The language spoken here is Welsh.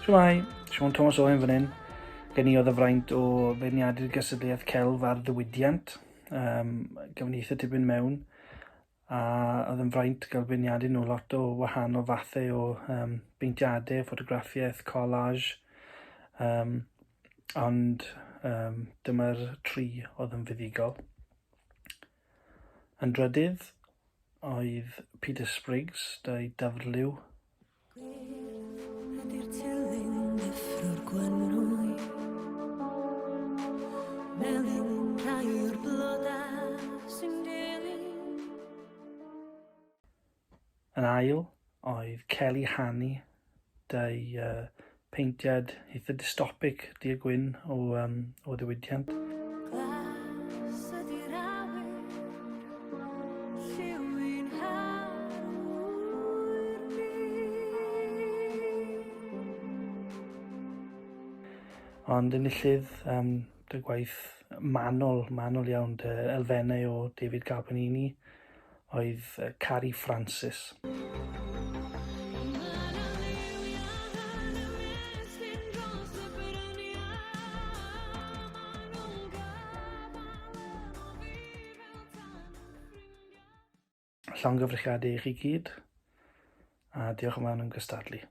Shwmai, Siôn Tomos Owen fan hyn. Gen i oedd y fraint o beirniadu'r gystadleuaeth celf a'r ddiwydiant. Gyfnitha tipyn mewn. A oedd yn fraint gael beirniadu nhw lot o wahanol fathau o beintiadau, ffotograffiaeth, collage. Ond dyma'r tri oedd yn fuddigol. Yn drydydd oedd Peter Spriggs, dau dafrlyw. Yn ail oedd Kelly Hanny, dau peintiad eitha dystopic, du a gwyn o ddiwydiant. Ond enillydd dy gwaith manwl iawn, dy elfennau o David Carbonini, oedd Carrie Francis. Llongyfrichiadau i chi gyd, a diolch am yn gystadlu.